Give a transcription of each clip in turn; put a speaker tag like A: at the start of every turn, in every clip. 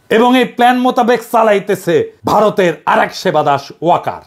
A: এবং এই প্ল্যান মোতাবেক চালাইতেছে ভারতের আরেক সেবাদাস ওয়াকার।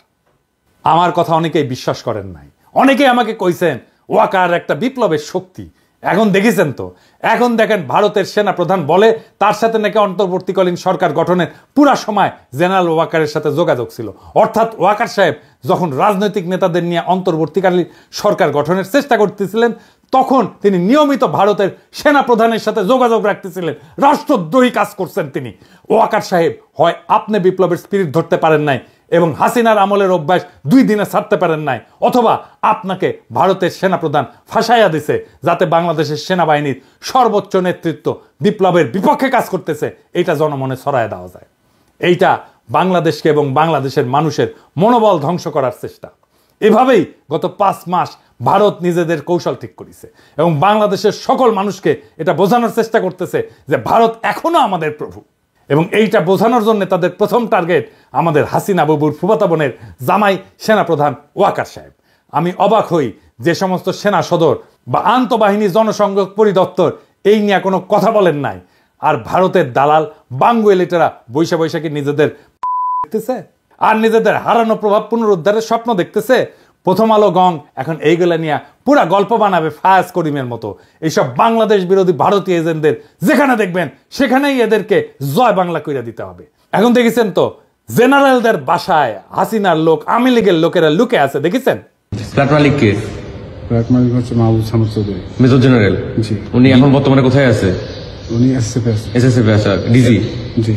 A: আমার কথা অনেকেই বিশ্বাস করেন নাই, অনেকেই আমাকে কইছেন ওয়াকার একটা বিপ্লবের শক্তি। এখন দেখেছেন তো, এখন দেখেন ভারতের সেনা প্রধান বলে তার সাথে নাকি অন্তর্বর্তীকালীন সরকার গঠনের পুরা সময় জেনারেল ওয়াকারের সাথে যোগাযোগ ছিল। অর্থাৎ ওয়াকার সাহেব যখন রাজনৈতিক নেতাদের নিয়ে অন্তর্বর্তীকালীন সরকার গঠনের চেষ্টা করতেছিলেন তখন তিনি নিয়মিত ভারতের সেনা প্রধানের সাথে যোগাযোগ রাখতেছিলেন, রাষ্ট্রদ্রোহী কাজ করছেন তিনি। ওয়াকার সাহেব হয় আপনি বিপ্লবের স্পিরিট ধরতে পারেন নাই এবং হাসিনার আমলের অভ্যাস 2 দিনে ছাড়তে পারেন নাই, অথবা আপনাকে ভারতের সেনাপ্রধান ফাঁসাইয়া দিছে যাতে বাংলাদেশের সেনাবাহিনীর সর্বোচ্চ নেতৃত্ব বিপ্লবের বিপক্ষে কাজ করতেছে এইটা জনমনে ছড়ায় দেওয়া যায়। এইটা বাংলাদেশকে এবং বাংলাদেশের মানুষের মনোবল ধ্বংস করার চেষ্টা। এভাবেই গত 5 মাস ভারত নিজেদের কৌশল ঠিক করেছে এবং বাংলাদেশের সকল মানুষকে এটা বোঝানোর চেষ্টা করতেছে যে ভারত এখনো আমাদের প্রভু। এবং এইটা বোঝানোর জন্য তাদের প্রথম টার্গেট আমাদের হাসিনা বাবুর ফুফাতো বোনের জামাই সেনাপ্রধান ওয়াকার সাহেব। আমি অবাক হই যে সমস্ত সেনা সদর বা আন্তঃবাহিনী জনসংযোগ পরিদপ্তর এই নিয়ে কোনো কথা বলেন নাই, আর ভারতের দালাল বাঙ্গুয়েলিটারা বৈশা বৈশাখী নিজেদের দেখতেছে আর নিজেদের হারানো প্রভাব পুনরুদ্ধারের স্বপ্ন দেখতেছে। প্রথম আলো গং এখন এইগুলা নিয়ে পুরা গল্প বানাবে ফায়াজ করিমের মতো। এইসব বাংলাদেশ বিরোধী ভারতীয় এজেন্টদের যেখানে দেখবেন সেখানেই এদেরকে জয় বাংলা কইরা দিতে হবে। এখন দেখেছেন তো জেনারেলদের বাসায় হাসিনার লোক, আওয়ামী লীগের লোকেরা লুকে আছে, দেখেছেন?
B: ফ্ল্যাট মালিক কে?
C: ফ্ল্যাট মালিক হচ্ছে মাহবুব সামদ চৌধুরী,
B: মেজর জেনারেল।
C: জি।
B: উনি এখন বর্তমানে কোথায় আছে?
C: উনি এসএসএফ আছে।
B: এসএসএফ আছে, ডিজি।
C: জি।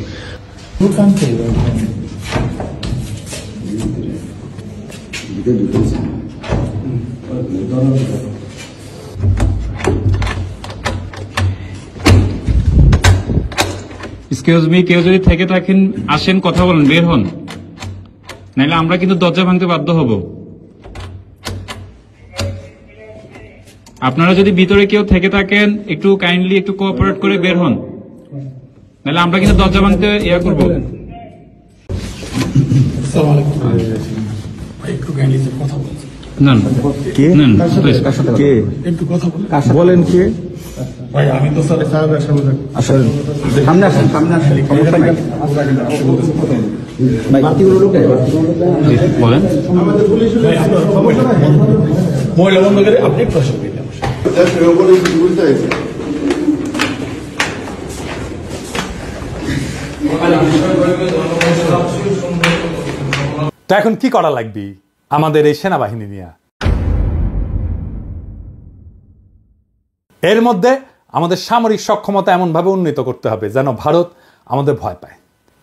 D: এক্সকিউজ মি, কেউ যদি থেকে থাকেন আসেন, কথা বলেন, বের হন, নাইলে আমরা কিন্তু দরজা ভাঙতে বাধ্য হব। আপনারা যদি ভিতরে কেউ থেকে থাকেন একটু কাইন্ডলি একটু কোঅপারেট করে বের হন, নাইলে আমরা কিন্তু দরজা ভাঙতে ইয়া করব।
C: বলেন কে? ভাই আমি তো স্যার আসেন, সামনে আসেন, সামনে আসেন, সমস্যা নাই।
D: বলেন।
C: মহিলা বন্ধ করে আপনি একটু আসেন।
A: তো এখন কি করা লাগবে আমাদের এই সেনাবাহিনী নিয়ে? এর মধ্যে আমাদের সামরিক সক্ষমতা এমনভাবে উন্নীত করতে হবে যেন ভারত আমাদের ভয় পায়।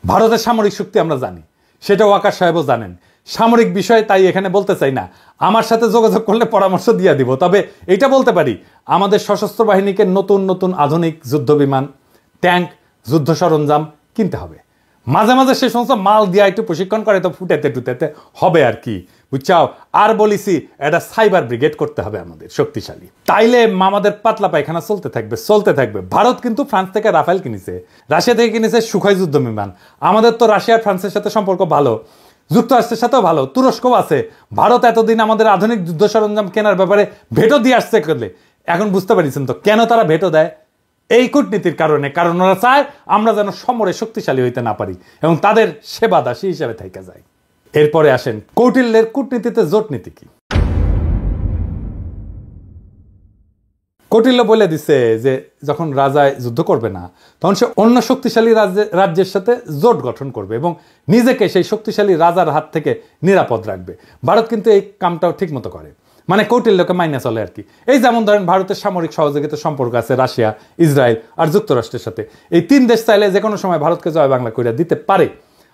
A: ভারতের সামরিক শক্তি আমরা জানি, সেটা ওয়াকার সাহেবও জানেন। সামরিক বিষয়ে তাই এখানে বলতে চাই না, আমার সাথে যোগাযোগ করলে পরামর্শ দিয়ে দিব। তবে এটা বলতে পারি আমাদের সশস্ত্র বাহিনীকে নতুন নতুন আধুনিক যুদ্ধ বিমান, ট্যাঙ্ক, যুদ্ধ সরঞ্জাম কিনতে হবে। মাঝে মাঝে সে সমস্ত মাল দিয়া একটু প্রশিক্ষণ করে তো ফুটেতে টুটেতে হবে আর কি, বুঝছাও? আর বলিছি এটা সাইবার ব্রিগেড করতে হবে আমাদের শক্তিশালী, তাইলে আমাদের পাতলা পায়খানা চলতে থাকবে। ভারত কিন্তু ফ্রান্স থেকে রাফেল কিনেছে, রাশিয়া থেকে কিনেছে সুখয় যুদ্ধ বিমান। আমাদের তো রাশিয়া আর ফ্রান্সের সাথে সম্পর্ক ভালো, যুক্তরাষ্ট্রের সাথেও ভালো, তুরস্কও আছে। ভারত এতদিন আমাদের আধুনিক যুদ্ধ সরঞ্জাম কেনার ব্যাপারে ভেটো দিয়ে আসছে করলে, এখন বুঝতে পারছেন তো কেন তারা ভেটো দেয়? এই কূটনীতির কারণে। কারণ ওরা চায় আমরা যেন সমরে শক্তিশালী হইতে না পারি এবং তাদের সেবা দাসী হিসেবে থেকে যায়। এরপরে আসেন কৌটিল্যের কূটনীতিতে জোট নীতি কি। কৌটিল্য বলে দিছে যে যখন রাজায় যুদ্ধ করবে না তখন সে অন্য শক্তিশালী রাজ্যের সাথে জোট গঠন করবে এবং নিজেকে সেই শক্তিশালী রাজার হাত থেকে নিরাপদ রাখবে। ভারত কিন্তু এই কামটাও ঠিক মতো করে, মানে কৌটিল্যকে মাইনে চলে আর কি। এই যেমন ধরেন ভারতের সামরিক সহযোগিতার সম্পর্ক আছে রাশিয়া, ইসরায়েল আর যুক্তরাষ্ট্রের সাথে। এই 3 দেশ চাইলে যে কোনো সময় ভারতকে জয় বাংলা করে দিতে পারে।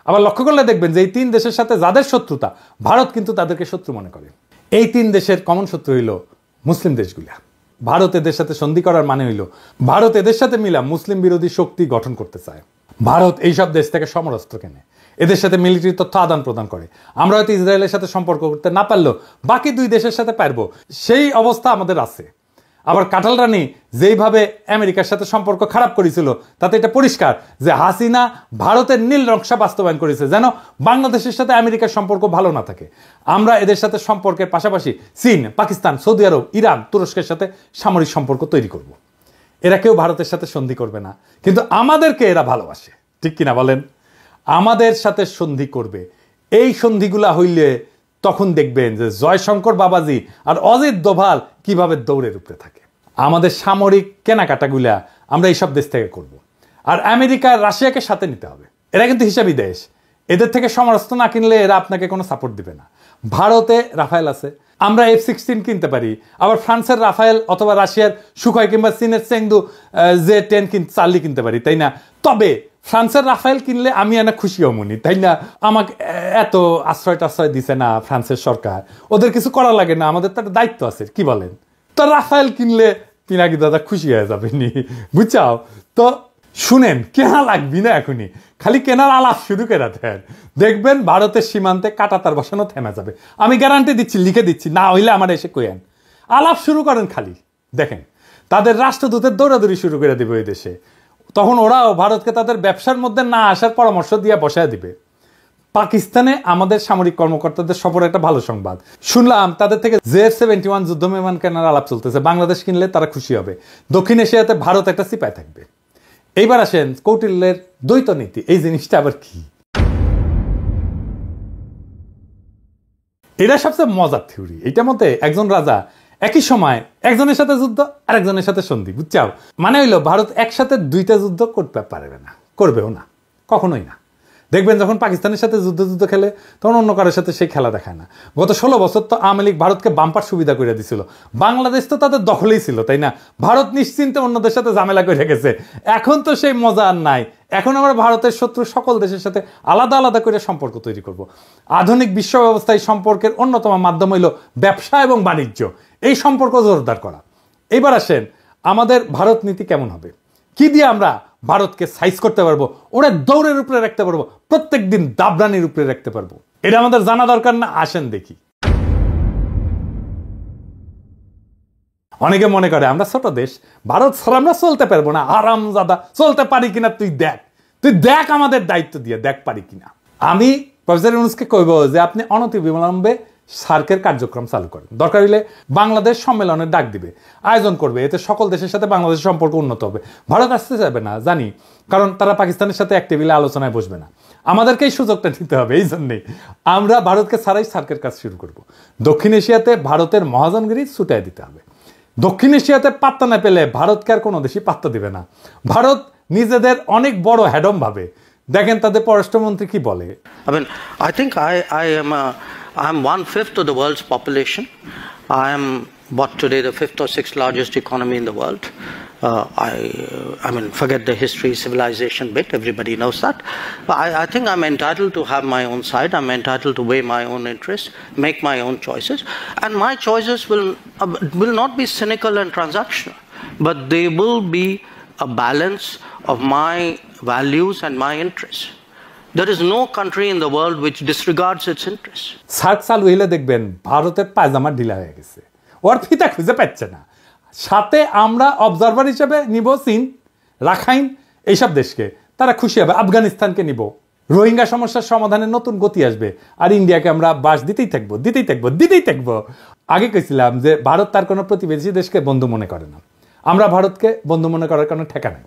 A: আবার লক্ষ্য করলে দেখবেন যে এই 3 দেশের সাথে যাদের শত্রুতা, ভারত কিন্তু তাদেরকে শত্রু মনে করে। এই 3 দেশের কমন শত্রু হইল মুসলিম দেশগুলা। ভারত এদের সাথে সন্ধি করার মানে হইল ভারত এদের সাথে মিলা মুসলিম বিরোধী শক্তি গঠন করতে চায়। ভারত এইসব দেশ থেকে সমরাস্ত্র কেনে, এদের সাথে মিলিটারি তথ্য আদান প্রদান করে। আমরা হয়তো ইসরায়েলের সাথে সম্পর্ক করতে না পারলেও বাকি 2 দেশের সাথে পারবো, সেই অবস্থা আমাদের আছে। আবার কাঁঠাল রানী যেইভাবে আমেরিকার সাথে সম্পর্ক খারাপ করেছিল তাতে এটা পরিষ্কার যে হাসিনা ভারতের নীল নকশা বাস্তবায়ন করেছে যেন বাংলাদেশের সাথে আমেরিকার সম্পর্ক ভালো না থাকে। আমরা এদের সাথে সম্পর্কের পাশাপাশি চীন, পাকিস্তান, সৌদি আরব, ইরান, তুরস্কের সাথে সামরিক সম্পর্ক তৈরি করব। এরা কেউ ভারতের সাথে সন্ধি করবে না, কিন্তু আমাদেরকে এরা ভালোবাসে। ঠিক কিনা বলেন? আমাদের সাথে সন্ধি করবে। এই সন্ধিগুলা হইলে তখন দেখবেন যে জয়শঙ্কর বাবাজি আর অজিত দোভাল কিভাবে দৌড়ের উপরে থাকে। আমাদের সামরিক কেনাকাটাগুলা আমরা এইসব দেশ থেকে করব। আর আমেরিকা রাশিয়াকে সাথে নিতে হবে। এরা কিন্তু হিসাবি দেশ, এদের থেকে সমরাস্ত্র না কিনলে এরা আপনাকে কোনো সাপোর্ট দিবে না। ভারতে রাফায়েল আছে, আমরা F-16 কিনতে পারি, আবার ফ্রান্সের রাফায়েল অথবা রাশিয়ার সুখয় কিংবা চীনের চেংদু J-10 চার্লি কিনতে পারি, তাই না? তবে ফ্রান্সের রাফায়েল কিনলে আমি এনে খুশি হমনি, তাই না? আমাকে এত আশ্রয় দিছে না ফ্রান্সের সরকার, ওদের কিছু করা লাগে না, আমাদের তো একটা দায়িত্ব আছে, কি বলেন? তো রাফায়েল কিনলে পিনাকি দাদা খুশি হয়ে যাবে নি, বুঝছাও? তো শুনেন, কেনা লাগবি না এখনই, খালি কেনার আলাপ শুরু করে দেন, দেখবেন ভারতের সীমান্তে কাঁটাতার বসানো থেমে যাবে। আমি গ্যারান্টি দিচ্ছি, লিখে দিচ্ছি, না হইলে আমার এসে কইেন। আলাপ শুরু করেন খালি, দেখেন তাদের রাষ্ট্রদূতের দৌড়াদৌড়ি শুরু করে দেবে ওই দেশে। তখন ওরাও ভারতকে তাদের ব্যবসার মধ্যে না আসার পরামর্শ দিয়ে বসায় দিবে। পাকিস্তানে আমাদের সামরিক কর্মকর্তাদের সফর একটা ভালো সংবাদ শুনলাম, তাদের থেকে J-71 যুদ্ধ বিমান কেনার আলাপ চলতেছে। বাংলাদেশ কিনলে তারা খুশি হবে। দক্ষিণ এশিয়াতে ভারত একটা সিপাই থাকবে। এইবার আসেন কৌটিল্যের দ্বৈত নীতি, এই জিনিসটা আবার কি? এটা সবচেয়ে মজার থিওরি। এইটার মধ্যে একজন রাজা একই সময় একজনের সাথে যুদ্ধ আর একজনের সাথে সন্ধি, বুঝছাও? মানে হইলো ভারত একসাথে দুইটা যুদ্ধ করতে পারবে না, করবেও না, কখনোই না। দেখবেন যখন পাকিস্তানের সাথে যুদ্ধ খেলে তখন অন্য কারোর সাথে সেই খেলা দেখায় না। গত 16 বছর তো আওয়ামী লীগ ভারতকে বাম্পার সুবিধা করে দিছিল। বাংলাদেশ তো তাদের দখলেই ছিল, তাই না? ভারত নিশ্চিন্তে অন্যদের সাথে ঝামেলা করে গেছে। এখন তো সেই মজা আর নাই। এখন আমরা ভারতের শত্রু সকল দেশের সাথে আলাদা আলাদা করে সম্পর্ক তৈরি করব। আধুনিক বিশ্ব ব্যবস্থায় সম্পর্কের অন্যতম মাধ্যম হইল ব্যবসা এবং বাণিজ্য, এই সম্পর্ক জোরদার করা। এবার আসেন আমাদের ভারত নীতি কেমন হবে, কি দিয়ে আমরা ভারতকে সাইজ করতে পারবো, ওরা দৌড়ের উপরে রাখতে পারবো, প্রত্যেক দিন দাবরানির উপরে রাখতে পারবো, এটা আমাদের জানা দরকার না? আসেন দেখি। অনেকে মনে করে আমরা ছোট দেশ, ভারত ছাড়া আমরা চলতে পারবো না। আরামজাদা, চলতে পারি কিনা তুই দেখ আমাদের দায়িত্ব দিয়ে দেখ পারি কিনা। আমি প্রফেসর ইউনূসকে কইব যে আপনি অনতিবিলম্বে সার্কের কার্যক্রম চালু করেন। দরকার হলে বাংলাদেশ সম্মেলনের ডাক দিবে, আয়োজন করবে, এতে সকল দেশের সাথে বাংলাদেশের সম্পর্ক উন্নত হবে। ভারত আসতে যাবে না জানি, কারণ তারা পাকিস্তানের সাথে এক টেবিলে আলোচনায় বসবে না। আমাদেরকে এই সুযোগটা নিতে হবে। এই জন্যেই আমরা ভারতকে ছাড়াই সার্কের কাজ শুরু করব। দক্ষিণ এশিয়াতে ভারতের মহাজনগিরি ছুটাই দিতে হবে। দক্ষিণ এশিয়াতে পাত্তা না পেলে ভারতকে আর কোনো দেশই পাত্তা দিবে না। ভারত নিজেদের অনেক বড় হ্যাডম ভাবে। দেখেন তাদের পররাষ্ট্রমন্ত্রী কি বলে।
E: I think I'm 1/5 of the world's population. I am what today the 5th or 6th largest economy in the world. Forget the history, civilization bit. Everybody knows that. But I think I'm entitled to have my own side. I'm entitled to weigh my own interests, make my own choices, and my choices will not be cynical and transactional, but they will be a balance of my values and my interests. There is no country in the world which disregards its interests.
A: SAARC চালু হইলে দেখবেন ভারতের পায়জামা ঢিলা হয়ে গেছে, ওর ফিতা খুঁজে পাচ্ছে না। সাথে আমরা অবজারভার হিসেবে নিব চীন, রাখাইন, এইসব দেশকে, তারা খুশি হবে। আফগানিস্তানকে নিব, রোহিঙ্গা সমস্যার সমাধানে নতুন গতি আসবে। আর ইন্ডিয়াকে আমরা বাস দিতেই থাকবো। আগে কইছিলাম যে ভারত তার কোনো প্রতিবেশী দেশকে বন্ধু মনে করে না। আমরা ভারতকে বন্ধু মনে করার কোনো ঠেকা নাই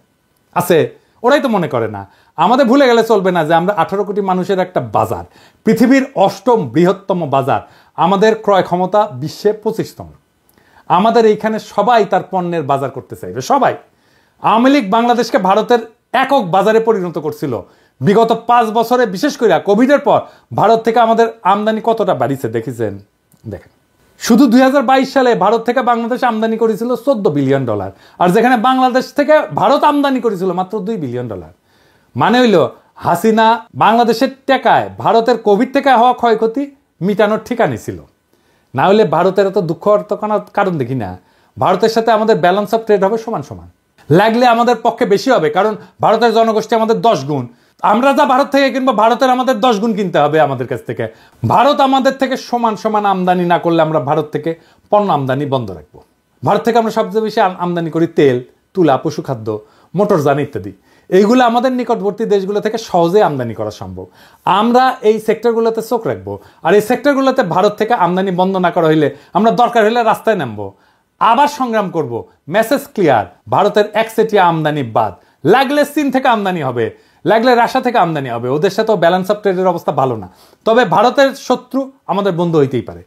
A: আছে, ওরাই তো মনে করে না। আমাদের ভুলে গেলে চলবে না যে আমরা 18 কোটি মানুষের একটা বাজার, পৃথিবীর 8ম বৃহত্তম বাজার, আমাদের ক্রয় ক্ষমতা বিশ্বে 25তম। আমাদের এইখানে সবাই তার পণ্যের বাজার করতে চাইবে, সবাই। আওয়ামী লীগ বাংলাদেশকে ভারতের একক বাজারে পরিণত করছিল। বিগত 5 বছরে, বিশেষ করে কোভিডের পর ভারত থেকে আমাদের আমদানি কতটা বাড়িছে দেখেছেন? দেখেন, শুধু 2022 সালে ভারত থেকে বাংলাদেশ আমদানি করেছিল $14 বিলিয়ন, আর যেখানে বাংলাদেশ থেকে ভারত আমদানি করেছিল মাত্র $2 বিলিয়ন। মানে হইল হাসিনা বাংলাদেশের টাকায় ভারতের কোভিড থেকে হওয়া ক্ষয়ক্ষতি মিটানোর ঠিকানি ছিল। না হলে ভারতের এত দুঃখ কারণ দেখি না। ভারতের সাথে আমাদের ব্যালেন্স অফ ট্রেড হবে সমান, লাগলে আমাদের পক্ষে বেশি হবে, কারণ ভারতের জনগোষ্ঠী আমাদের 10 গুণ। আমরা যা ভারত থেকে কিনবো ভারতের আমাদের 10 গুণ কিনতে হবে আমাদের কাছ থেকে। ভারত আমাদের থেকে সমান আমদানি না করলে আমরা ভারত থেকে পণ্য আমদানি বন্ধ রাখবো। ভারত থেকে আমরা সবচেয়ে বেশি আমদানি করি তেল, তুলা, পশুখাদ্য, মোটরযান ইত্যাদি। এইগুলো আমাদের নিকটবর্তী দেশগুলো থেকে সহজে আমদানি করা সম্ভব। আমরা এই সেক্টরগুলোতে চোখ রাখবো, আর এই সেক্টরগুলোতে ভারত থেকে আমদানি বন্ধ না করা হইলে আমরা দরকার হলে রাস্তায় নামবো, আবার সংগ্রাম করব। মেসেজ ক্লিয়ার, ভারতের একচেটিয়া আমদানি বাদ, লাগলে চীন থেকে আমদানি হবে। লাগলে রাশিয়া থেকে আমদানি হবে, ওদের সাথে ব্যালেন্স অফ ট্রেডের অবস্থা ভালো না। তবে ভারতের শত্রু আমাদের বন্ধু হইতেই পারে,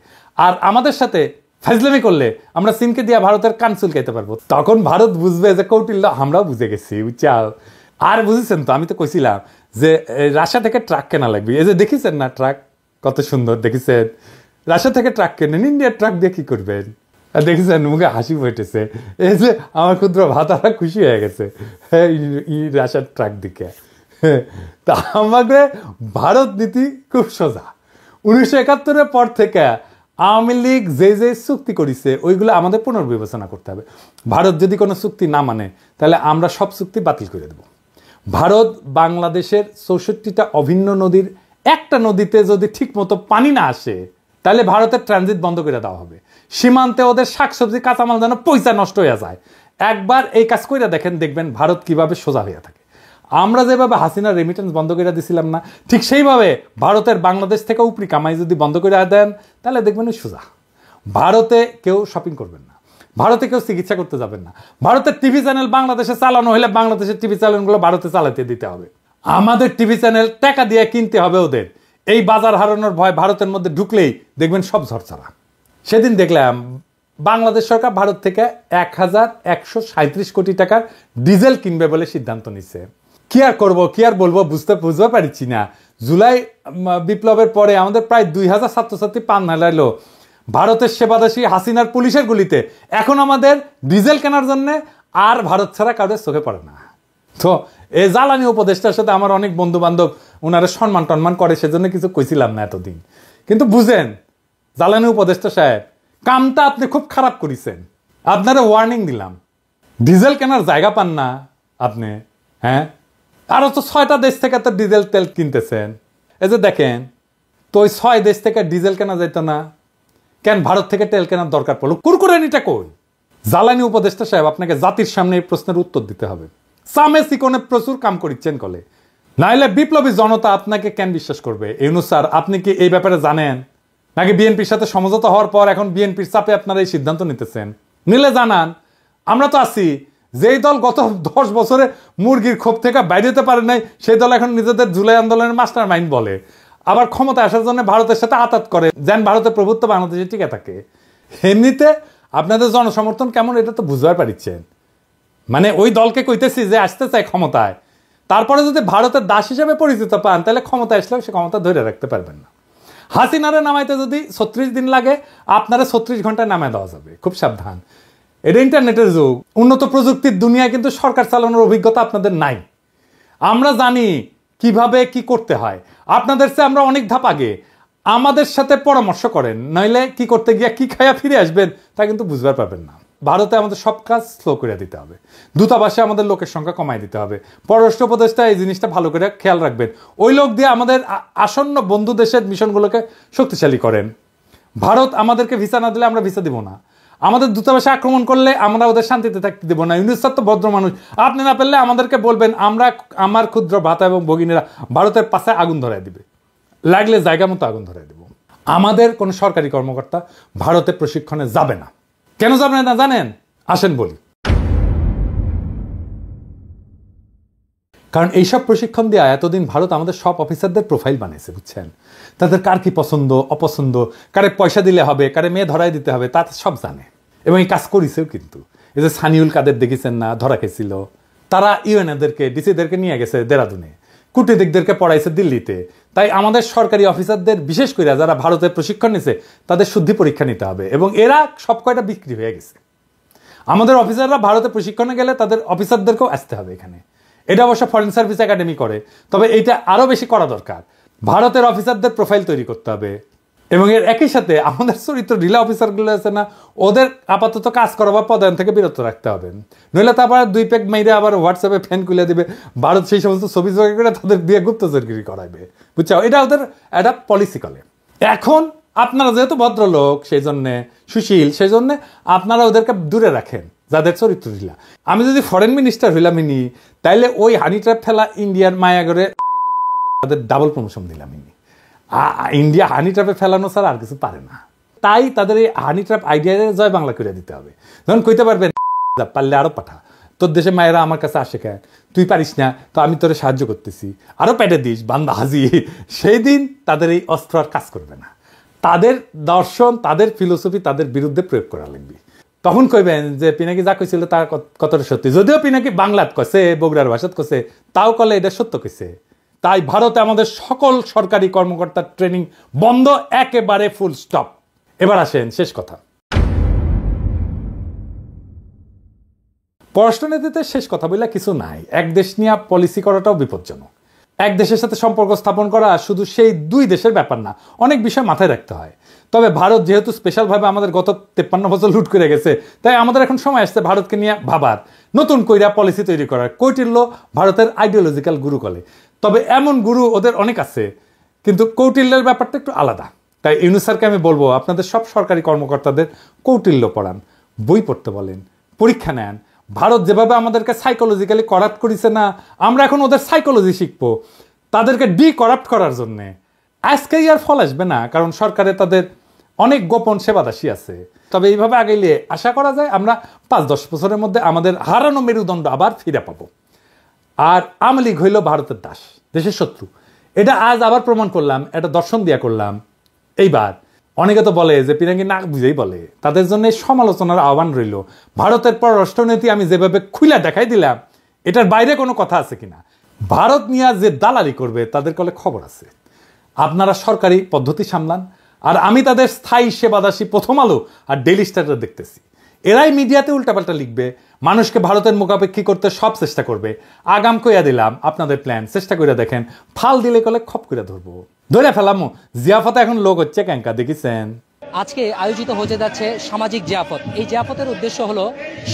A: আর আমাদের সাথে ফাজলামি করলে আমরা চীনকে দিয়ে ভারতের কানসুল খাইতে পারবো। তখন ভারত বুঝবে যে কৌটিল্য আমরাও বুঝে গেছি, বুঝছাও। আর বুঝেছেন তো, আমি তো কইছিলাম যে রাশিয়া থেকে ট্রাক কেনা লাগবে। এই যে দেখেছেন না ট্রাক কত সুন্দর, দেখেছেন? রাশিয়া থেকে ট্রাক কেনেন, ইন্ডিয়ার ট্রাক দিয়ে কি করবেন? দেখেছেন মুখে হাসি ফুটেছে। এই যে আমার ক্ষুদ্র ভাতারা খুশি হয়ে গেছে রাশিয়ার ট্রাক দিকে। তা আমাদের ভারত নীতি খুব সোজা। 1971-এর পর থেকে আওয়ামী লীগ যে যে চুক্তি করেছে ওইগুলো আমাদের পুনর্বিবেচনা করতে হবে। ভারত যদি কোনো চুক্তি না মানে তাহলে আমরা সব চুক্তি বাতিল করে দেব। ভারত বাংলাদেশের 64টা অভিন্ন নদীর একটা নদীতে যদি ঠিক মতো পানি না আসে তাহলে ভারতের ট্রানজিট বন্ধ করে দেওয়া হবে। সীমান্তে ওদের শাকসবজি কাঁচামাল যেন পয়সা নষ্ট হয়ে যায়। একবার এই কাজ করে দেখেন, দেখবেন ভারত কিভাবে সোজা হয়ে থাকে। আমরা যেভাবে হাসিনার রেমিটেন্স বন্ধ করে দিছিলাম না, ঠিক সেইভাবে ভারতের বাংলাদেশ থেকে উপরি কামাই যদি বন্ধ করে দেন তাহলে দেখবেন সোজা। ভারতে কেউ শপিং করবেন না, ভারতে কেউ চিকিৎসা করতে যাবেন না। ভারতের টিভি চ্যানেল বাংলাদেশে চালানো হলে বাংলাদেশের টিভি চ্যানেলগুলো ভারতে চালাতে দিতে হবে। আমাদের টিভি চ্যানেল টাকা দিয়ে কিনতে হবে ওদের। এই বাজার হারানোর ভয় ভারতের মধ্যে ঢুকলেই দেখবেন সব ঝরঝরা। সেদিন দেখলাম বাংলাদেশ সরকার ভারত থেকে 1137 কোটি টাকার ডিজেল কিনবে বলে সিদ্ধান্ত নিচ্ছে। কি আর করবো, কি আর বলবো, বুঝতে পারছি না। জুলাই বিপ্লবের পরে আমাদের প্রায় 2000 ছাত্রছাত্রী পান হারাইলো ভারতের সেবাদাসী হাসিনার পুলিশের গুলিতে। এখন আমাদের ডিজেল কেনার জন্য আর ভারত ছাড়া কারোর চোখে পড়ে না। তো এই জ্বালানি উপদেষ্টার সাথে আমার অনেক বন্ধু বান্ধব ওনারা সম্মান টন্মান করে, সেজন্য কিছু কইছিলাম না এতদিন। কিন্তু বুঝেন জ্বালানি উপদেষ্টা সাহেব, কামটা আপনি খুব খারাপ করেছেন। আপনারা ওয়ার্নিং দিলাম, ডিজেল কেনার জায়গা পান না আপনি। হ্যাঁ, আরো তো 6টা দেশ থেকে তো ডিজেল তেল কিনতেছেন। এই যে দেখেন তো, ওই 6 দেশ থেকে ডিজেল কেনা যেত না কেন? ভারত থেকে তেল কেনার দরকার পড়লো? কুরকুরানিটা কই? জ্বালানি উপদেষ্টা সাহেব, আপনাকে জাতির সামনে এই প্রশ্নের উত্তর দিতে হবে। সামে সিকোনে প্রচুর কাম করিচ্ছেন কলে, নাইলে বিপ্লবী জনতা আপনাকে কেন বিশ্বাস করবে? ইউনূস স্যার, আপনি কি এই ব্যাপারে জানেন নাকি বিএনপির সাথে সমঝোতা হওয়ার পর এখন বিএনপির চাপে আপনারা এই সিদ্ধান্ত নিতেছেন? নিলে জানান, আমরা তো আছি। যেই দল গত 10 বছরে মুরগির ক্ষোভ থেকে বাইরে যেতে পারে নাই, সেই দল এখন নিজেদের জুলাই আন্দোলনের মাস্টার মাইন্ড বলে, আবার ক্ষমতা আসার জন্য ভারতের সাথে আতাত করে যেন ভারতের প্রভুত্ব বাংলাদেশে টিকে থাকে। এমনিতে আপনাদের জনসমর্থন কেমন এটা তো বুঝতে পারছেন। মানে ওই দলকে কইতেছি যে আসতে চায় ক্ষমতায়, তারপরে যদি ভারতের দাস হিসেবে পরিচিত পান তাহলে ক্ষমতা আসলেও সে ক্ষমতা ধরে রাখতে পারবেন না। হাসিনারে নামাইতে যদি 36 দিন লাগে, আপনারা 36 ঘন্টায় নামায় দেওয়া যাবে। খুব সাবধান, এটা ইন্টারনেটের যুগ, উন্নত প্রযুক্তির দুনিয়া, কিন্তু সরকার চালানোর অভিজ্ঞতা আপনাদের নাই। আমরা জানি কিভাবে কি করতে হয়, আপনাদের চেয়ে আমরা অনেক ধাপ আগে। আমাদের সাথে পরামর্শ করেন, নইলে কি করতে গিয়া কি খাইয়া ফিরে আসবেন তা কিন্তু বুঝতে পারবেন না। ভারতে আমাদের সব কাজ স্লো করে দিতে হবে, দূতাবাসে আমাদের লোকের সংখ্যা কমাই দিতে হবে। পররাষ্ট্র উপদেষ্টা এই জিনিসটা ভালো করে খেয়াল রাখবেন। ওই লোক দিয়ে আমাদের আসন্ন বন্ধু দেশের মিশনগুলোকে শক্তিশালী করেন। ভারত আমাদেরকে ভিসা না দিলে আমরা ভিসা দিব না। আমাদের দূতাবাসে আক্রমণ করলে আমরা ওদের শান্তিতে থাকতে দেবো না। ইউনূস স্যার তো ভদ্র মানুষ, আপনি না পারলে আমাদেরকে বলবেন, আমার ক্ষুদ্র ভাতা এবং ভগিনীরা ভারতের পাশে আগুন ধরাই দিবে, লাগলে জায়গা মতো আগুন ধরাই দেব। আমাদের কোনো সরকারি কর্মকর্তা ভারতে প্রশিক্ষণে যাবে না। কেন যাবে না জানেন? আসেন বলি। কারণ এইসব প্রশিক্ষণ দেওয়া এতদিন ভারত আমাদের সব অফিসারদের প্রোফাইল বানিয়েছে, বুঝছেন? তাদের কার কি পছন্দ অপছন্দ, কারে পয়সা দিলে হবে, কারে মেয়ে ধরাই দিতে হবে, তা সব জানে এবং এই কাজ করেছেও। কিন্তু এই যে সানিউল কাদের দেখেছেন না, ধরা খেয়েছিল, তারা ইউএনএদেরকে ডিসিদেরকে নিয়ে গেছে দেরাদুনে, কূটনীতিকদেরকে পড়াইছে দিল্লিতে। তাই আমাদের সরকারি অফিসারদের বিশেষ করে যারা ভারতে প্রশিক্ষণ নিছে তাদের শুদ্ধি পরীক্ষা নিতে হবে, এবং এরা সব কয়টা বিক্রি হয়ে গেছে। আমাদের অফিসাররা ভারতে প্রশিক্ষণে গেলে তাদের অফিসারদেরকেও আসতে হবে এখানে। এটা অবশ্য ফরেন সার্ভিস একাডেমি করে, তবে এইটা আরো বেশি করা দরকার। ভারতের অফিসারদের প্রোফাইল তৈরি করতে হবে, এবং এর একই সাথে আমাদের চরিত্র ঢিলা অফিসারগুলো আছে না, ওদের আপাতত কাজ করা বা পদায়ন থেকে বিরত রাখতে হবে। নইলে তারপর 2 পেগ মেয়েরা আবার হোয়াটসঅ্যাপে ফ্যান খুলে দিবে, ভারত সেই সমস্ত ছবি জোগাড় করে তাদের দিয়ে গুপ্তচরগিরি করাইবে, বুঝছো? এটা ওদের একটা পলিসি করে। এখন আপনারা যেহেতু ভদ্রলোক, সেই জন্যে সুশীল, সেই জন্য আপনারা ওদেরকে দূরে রাখেন যাদের চরিত্র ঢিলা। আমি যদি ফরেন মিনিস্টার হইলাম ইনি, তাইলে ওই হানি ট্র্যাপ ফেলা ইন্ডিয়ার মায়াগরে তাদের ডাবল প্রমোশন দিলাম ইনি। ইন্ডিয়া হানি ট্র্যাপে ফেলানো ছাড়া আর কিছু পারে না। তাই তাদের এই হানি ট্র্যাপ আইডিয়া জয় বাংলা করে দিতে হবে। যখন কইতে পারবেন পারলে আরো পাঠা, তোর দেশে মায়েরা আমার কাছে আসে কেন, তুই পারিস না, তো আমি তোরে সাহায্য করতেছি, আরও পেটে দিস, বান্দা হাজি। সেই দিন তাদের এই অস্ত্র আর কাজ করবে না, তাদের দর্শন, তাদের ফিলোসফি তাদের বিরুদ্ধে প্রয়োগ করা লাগবে। তখন কইবেন যে পিনাকি যা কইছিল তা কতটা সত্যি, যদিও পিনাকি বাংলাত কছে, বগুড়ার ভাষাত কছে, তাও কলে এটা সত্য কইছে। তাই ভারতে আমাদের সকল সরকারি কর্মকর্তার ট্রেনিং বন্ধ, একেবারে ফুল স্টপ। এবার আসেন শেষ কথা, পররাষ্ট্রনীতিতে শেষ কথা বলে কিছু নাই। এক দেশ নিয়ে পলিসি করাটাও বিপজ্জনক। এক দেশের সাথে সম্পর্ক স্থাপন করা শুধু সেই দুই দেশের ব্যাপার না, অনেক বিষয় মাথায় রাখতে হয়। তবে ভারত যেহেতু স্পেশালভাবে আমাদের গত 53 বছর লুট করে গেছে, তাই আমাদের এখন সময় আসছে ভারতকে নিয়ে ভাবার, নতুন কইরা পলিসি তৈরি করার। কৌটিল্য ভারতের আইডিওলজিক্যাল গুরু বলে, তবে এমন গুরু ওদের অনেক আছে, কিন্তু কৌটিল্যের ব্যাপারটা একটু আলাদা। তাই ইউনূস স্যারকে আমি বলবো, আপনাদের সব সরকারি কর্মকর্তাদের কৌটিল্য পড়ান, বই পড়তে বলেন, পরীক্ষা নেন। ভারত যেভাবে আমাদেরকে সাইকোলজিক্যালি করাপ্ট করেছে না, আমরা এখন ওদের সাইকোলজি শিখবো তাদেরকে করাপ্ট করার জন্যে। আজকেই আর ফল আসবে না, কারণ সরকারে তাদের অনেক গোপন সেবাদাসী আছে। তবে এইভাবে আগাইলে আশা করা যায় আমরা 5-10 বছরের মধ্যে আমাদের হারানো মেরুদণ্ড আবার ফিরে পাবো। আর আওয়ামী লীগ হইল ভারতের দাস, দেশের শত্রু। এটা আজ আবার প্রমাণ করলাম, এটা দর্শন দিয়া করলাম। এইবার অনেকে তো বলে যে পিনাকি নাক বুঝেই বলে, তাদের জন্য সমালোচনার আহ্বান রইল। ভারতের পররাষ্ট্রনীতি আমি যেভাবে খুইলা দেখাই দিলাম, এটার বাইরে কোনো কথা আছে কিনা। ভারত নিয়ে যে দালালি করবে তাদের কলে খবর আছে। আপনারা সরকারি পদ্ধতি সামলান, আর আমি তাদের স্থায়ী সেবাদাসী প্রথম আলো আর ডেইলি স্টার দেখতেছি। এরাই মিডিয়াতে উল্টাপাল্টা লিখবে, মানুষকে ভারতের মুখাপেক্ষী করতে সব চেষ্টা করবে। আগাম কইয়া দিলাম আপনাদের প্ল্যান, চেষ্টা করে দেখেন, ফাল দিলে কলে খপ করে ধরবো, ধরে ফেলামো। জিয়াফতে এখন লোক হচ্ছে ক্যাঙ্কা, দেখেছেন?
F: আজকে আয়োজিত হতে যাচ্ছে সামাজিক জিয়াফত। এই জিয়াফতের উদ্দেশ্য হলো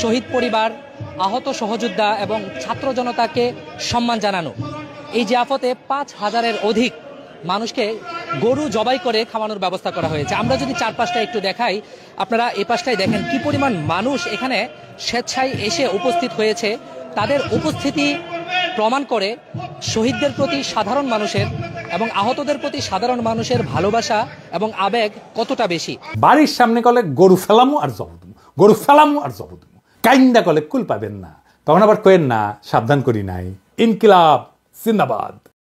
F: শহীদ পরিবার, আহত সহযোদ্ধা এবং ছাত্র জনতাকে সম্মান জানানো। এই জিয়াফতে 5000-এর অধিক মানুষকে গরু জবাই করে খাওয়ানোর ব্যবস্থা করা হয়েছে। আমরা যদি চারপাশটা একটু দেখাই, আপনারা এই পাশটাই দেখেন কি পরিমাণ মানুষ এখানে স্বেচ্ছায় এসে উপস্থিত হয়েছে। তাদের উপস্থিতি প্রমাণ করে শহীদদের প্রতি সাধারণ মানুষের এবং আহতদের প্রতি সাধারণ মানুষের ভালোবাসা এবং আবেগ কতটা বেশি।
A: বাড়ির সামনে কলে গরু ফেলামু আর জবদমু, গরু ফেলামু আর জবদমু, কাইন্দা কলে কুল পাবেন না। তখন আবার কয়েন না সাবধান করি নাই। ইনকিলাব জিন্দাবাদ।